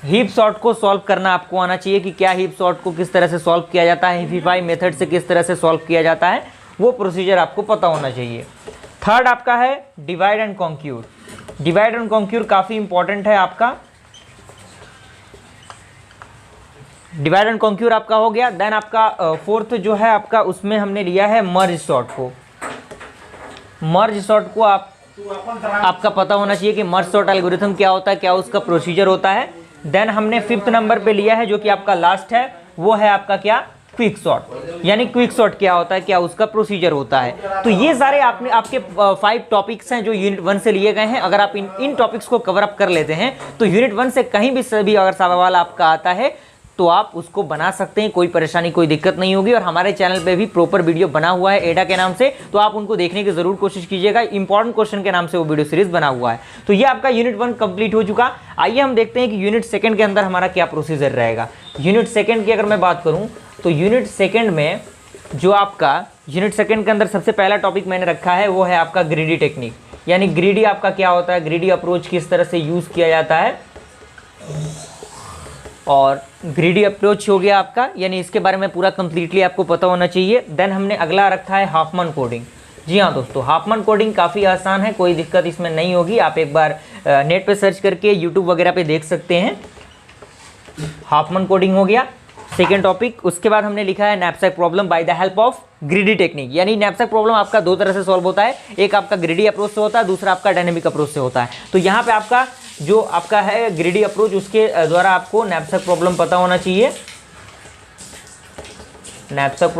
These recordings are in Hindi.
हीप सॉर्ट को सॉल्व करना आपको आना चाहिए कि क्या हीप सॉर्ट को किस तरह से सॉल्व किया जाता है, हिफिफाई मेथड से किस तरह से सॉल्व किया जाता है, वो प्रोसीजर आपको पता होना चाहिए। थर्ड आपका है divide and conquer. Divide and conquer काफ़ी इंपॉर्टेंट है आपका। डिवाइड एंड कॉन्क्यूर आपका हो गया। देन आपका फोर्थ जो है आपका, उसमें हमने लिया है मर्ज सॉर्ट को। मर्ज सॉर्ट को आपका पता होना चाहिए कि मर्ज सॉर्ट एल्गोरिथम क्या होता है, क्या उसका प्रोसीजर होता है। देन हमने फिफ्थ नंबर पे लिया है जो कि आपका लास्ट है, वो है आपका क्या, क्विक सॉर्ट। यानी क्विक सॉर्ट क्या होता है, क्या उसका प्रोसीजर होता है। तो ये सारे आपने आपके 5 टॉपिक्स हैं जो यूनिट 1 से लिए गए हैं। अगर आप इन टॉपिक्स को कवर अप कर लेते हैं तो यूनिट 1 से कहीं भी सभी अगर सवाल आपका आता है तो आप उसको बना सकते हैं, कोई परेशानी कोई दिक्कत नहीं होगी। और हमारे चैनल पे भी प्रॉपर वीडियो बना हुआ है एडा के नाम से, तो आप उनको देखने की जरूर कोशिश कीजिएगा। इंपॉर्टेंट क्वेश्चन के नाम से वो वीडियो सीरीज बना हुआ है। तो ये आपका यूनिट 1 कंप्लीट हो चुका। आइए हम देखते हैं कि यूनिट 2 के अंदर हमारा क्या प्रोसीजर रहेगा। यूनिट 2 की अगर मैं बात करूँ तो यूनिट 2 में जो आपका यूनिट 2 के अंदर सबसे पहला टॉपिक मैंने रखा है वो है आपका ग्रीडी टेक्निक। यानी ग्रीडी आपका क्या होता है, ग्रीडी अप्रोच किस तरह से यूज किया जाता है, और ग्रीडी अप्रोच हो गया आपका, यानी इसके बारे में पूरा कंप्लीटली आपको पता होना चाहिए। देन हमने अगला रखा है हाफमैन कोडिंग। जी हाँ दोस्तों, हाफमैन कोडिंग काफ़ी आसान है, कोई दिक्कत इसमें नहीं होगी। आप एक बार नेट पे सर्च करके यूट्यूब वगैरह पे देख सकते हैं। हाफमैन कोडिंग हो गया सेकेंड टॉपिक। उसके बाद हमने लिखा है knapsack problem by the help of greedy technique. यानी नैपसैक प्रॉब्लम आपका 2 तरह से सॉल्व होता है, एक आपका ग्रीडी अप्रोच से होता है, दूसरा आपका डायनेमिक अप्रोच से होता है। तो यहाँ पे आपका जो आपका है ग्रीडी अप्रोच, उसके द्वारा आपको नैपसैक प्रॉब्लम पता होना चाहिए। नैपसैक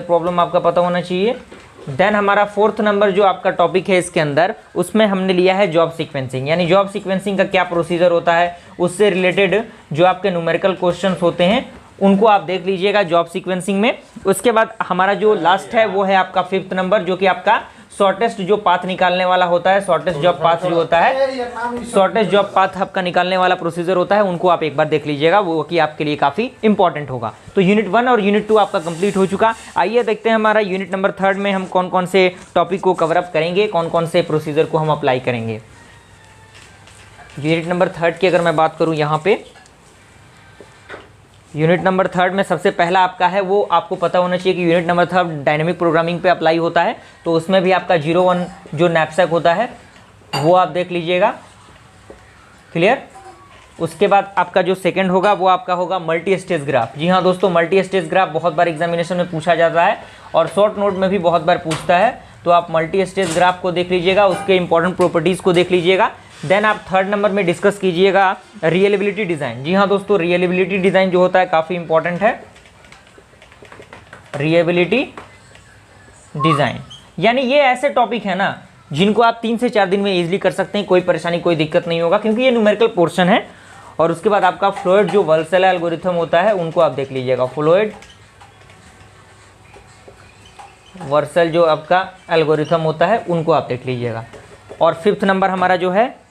प्रॉब्लम आपका पता होना चाहिए। देन हमारा 4th नंबर जो आपका टॉपिक है इसके अंदर, उसमें हमने लिया है जॉब सीक्वेंसिंग। यानी जॉब सीक्वेंसिंग का क्या प्रोसीजर होता है, उससे रिलेटेड जो आपके न्यूमेरिकल क्वेश्चंस होते हैं उनको आप देख लीजिएगा जॉब सीक्वेंसिंग में। उसके बाद हमारा जो लास्ट है वो है आपका 5th नंबर, जो कि आपका शॉर्टेस्ट जो पाथ निकालने वाला होता है, शॉर्टेस्ट जॉब पाथ जो होता है, शॉर्टेस्ट जॉब पाथ आपका निकालने वाला प्रोसीजर होता है, उनको आप एक बार देख लीजिएगा, वो कि आपके लिए काफ़ी इंपॉर्टेंट होगा। तो यूनिट 1 और यूनिट 2 आपका कंप्लीट हो चुका। आइए देखते हैं हमारा यूनिट नंबर 3 में हम कौन कौन से टॉपिक को कवर अप करेंगे, कौन कौन से प्रोसीजर को हम अप्लाई करेंगे। यूनिट नंबर 3 की अगर मैं बात करूँ, यहाँ पे यूनिट नंबर 3 में सबसे पहला आपका है, वो आपको पता होना चाहिए कि यूनिट नंबर 3 डायनेमिक प्रोग्रामिंग पे अप्लाई होता है। तो उसमें भी आपका 01 जो नैपसैक होता है वो आप देख लीजिएगा, क्लियर। उसके बाद आपका जो सेकंड होगा वो आपका होगा मल्टी स्टेज ग्राफ। जी हाँ दोस्तों, मल्टी स्टेज ग्राफ बहुत बार एग्जामिनेशन में पूछा जाता है और शॉर्ट नोट में भी बहुत बार पूछता है। तो आप मल्टी स्टेज ग्राफ को देख लीजिएगा, उसके इंपॉर्टेंट प्रॉपर्टीज़ को देख लीजिएगा। देन आप 3rd नंबर में डिस्कस कीजिएगा रियलेबिलिटी डिज़ाइन। जी हाँ दोस्तों, रियलेबिलिटी डिज़ाइन जो होता है काफ़ी इंपॉर्टेंट है। रियलेबिलिटी डिज़ाइन यानी ये ऐसे टॉपिक है ना जिनको आप 3 से 4 दिन में इजीली कर सकते हैं, कोई परेशानी कोई दिक्कत नहीं होगा, क्योंकि ये न्यूमेरिकल पोर्शन है। और उसके बाद आपका फ्लोइड जो वर्सेल एल्गोरिथम होता है उनको आप देख लीजिएगा, फ्लोइड वर्सेल जो आपका एल्गोरिथम होता है उनको आप देख लीजिएगा। और 5th नंबर हमारा जो है,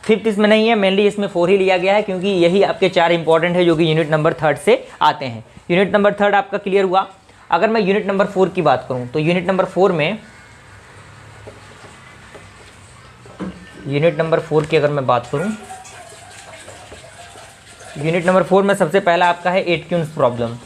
5th इसमें नहीं है, मेनली इसमें 4 ही लिया गया है, क्योंकि यही आपके 4 इंपॉर्टेंट है जो कि यूनिट नंबर 3 से आते हैं। यूनिट नंबर 3 आपका क्लियर हुआ। अगर मैं यूनिट नंबर 4 की बात करूं तो यूनिट नंबर 4 की अगर मैं बात करूं, यूनिट नंबर 4 में सबसे पहला आपका है एटकिन्स प्रॉब्लम।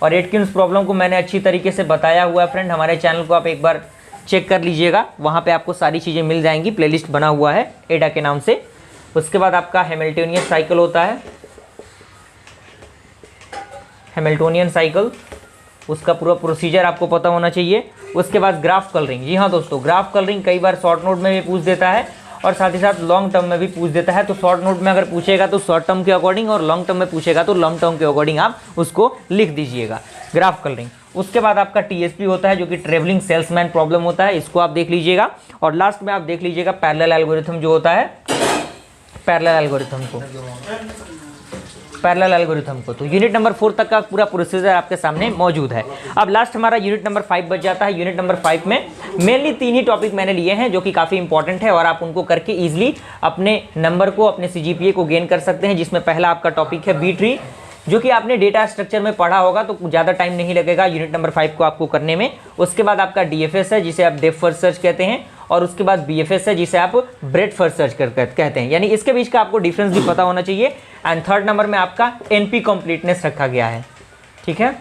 और एटकिन्स प्रॉब्लम को मैंने अच्छी तरीके से बताया हुआ है फ्रेंड, हमारे चैनल को आप एक बार चेक कर लीजिएगा, वहाँ पे आपको सारी चीज़ें मिल जाएंगी, प्लेलिस्ट बना हुआ है एडा के नाम से। उसके बाद आपका हैमिल्टोनियन साइकिल होता है, हैमिल्टोनियन साइकिल, उसका पूरा प्रोसीजर आपको पता होना चाहिए। उसके बाद ग्राफ कलरिंग। जी हाँ दोस्तों, ग्राफ कलरिंग कई बार शॉर्ट नोट में भी पूछ देता है और साथ ही साथ लॉन्ग टर्म में भी पूछ देता है। तो शॉर्ट नोट में अगर पूछेगा तो शॉर्ट टर्म के अकॉर्डिंग, और लॉन्ग टर्म में पूछेगा तो लॉन्ग टर्म के अकॉर्डिंग आप उसको लिख दीजिएगा, ग्राफ कलरिंग। उसके बाद आपका टीएसपी होता है जो कि ट्रेवलिंग सेल्समैन प्रॉब्लम होता है, इसको आप देख लीजिएगा। और लास्ट में आप देख लीजिएगा पैरेलल एल्गोरिथम जो होता है, पैरेलल एल्गोरिथम को। तो यूनिट नंबर 4 तक का पूरा प्रोसीजर आपके सामने मौजूद है। अब लास्ट हमारा यूनिट नंबर 5 बच जाता है। यूनिट नंबर 5 में मेनली 3 ही टॉपिक मैंने लिए हैं जो कि काफ़ी इंपॉर्टेंट है और आप उनको करके ईजिली अपने नंबर को, अपने CGPA को गेन कर सकते हैं। जिसमें पहला आपका टॉपिक है बी ट्री, जो कि आपने डेटा स्ट्रक्चर में पढ़ा होगा, तो ज़्यादा टाइम नहीं लगेगा यूनिट नंबर 5 को आपको करने में। उसके बाद आपका DFS है जिसे आप डेप्थ फर्स्ट सर्च कहते हैं, और उसके बाद BFS है जिसे आप ब्रेडथ फर्स्ट सर्च कहते हैं, यानी इसके बीच का आपको डिफरेंस भी पता होना चाहिए। एंड थर्ड नंबर में आपका NP कंप्लीटनेस रखा गया है, ठीक है।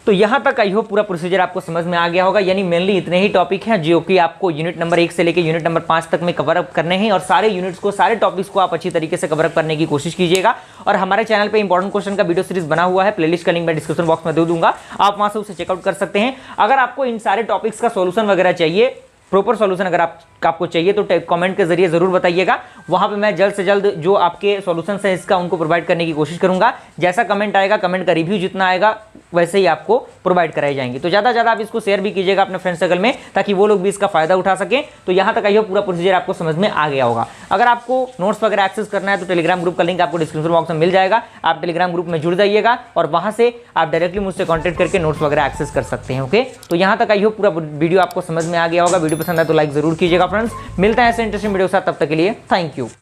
तो यहाँ तक आई हो पूरा प्रोसीजर आपको समझ में आ गया होगा, यानी मेनली इतने ही टॉपिक हैं जो कि आपको यूनिट नंबर 1 से लेकर यूनिट नंबर 5 तक में कवर अप करने हैं, और सारे यूनिट्स को, सारे टॉपिक्स को आप अच्छी तरीके से कवर अप करने की कोशिश कीजिएगा। और हमारे चैनल पे इंपॉर्टेंट क्वेश्चन का वीडियो सीरीज बना हुआ है, प्लेलिस्ट का लिंक मैं डिस्क्रिप्शन बॉक्स में दे दूंगा, आप वहां से उसे चेकआउट कर सकते हैं। अगर आपको इन सारे टॉपिक्स का सोल्यूशन वगैरह चाहिए, प्रॉपर सॉल्यूशन अगर आपको चाहिए, तो कमेंट के जरिए जरूर बताइएगा, वहां पे मैं जल्द से जल्द जो आपके सॉल्यूशन है इसका उनको प्रोवाइड करने की कोशिश करूंगा। जैसा कमेंट आएगा, कमेंट का रिव्यू जितना आएगा वैसे ही आपको प्रोवाइड कराई जाएंगे। तो ज़्यादा से ज़्यादा आप इसको शेयर भी कीजिएगा अपने फ्रेंड सर्कल में, ताकि वो लोग भी इसका फायदा उठा सकें। तो यहाँ तक आइए पूरा प्रोसीजर आपको समझ में आ गया होगा। अगर आपको नोट्स वगैरह एक्सेस करना है तो टेलीग्राम ग्रुप का लिंक आपको डिस्क्रिप्शन बॉक्स में मिल जाएगा, आप टेलीग्राम ग्रुप में जुड़ जाइएगा और वहाँ से आप डायरेक्टली मुझसे कॉन्टैक्ट करके नोट्स वगैरह एक्सेस कर सकते हैं। ओके, तो यहाँ तक आइए पूरा वीडियो आपको समझ में आ गया होगा। वीडियो पसंद आए तो लाइक जरूर कीजिएगा फ्रेंड्स। मिलता है ऐसे इंटरेस्टिंग वीडियो के साथ, तब तक के लिए थैंक यू।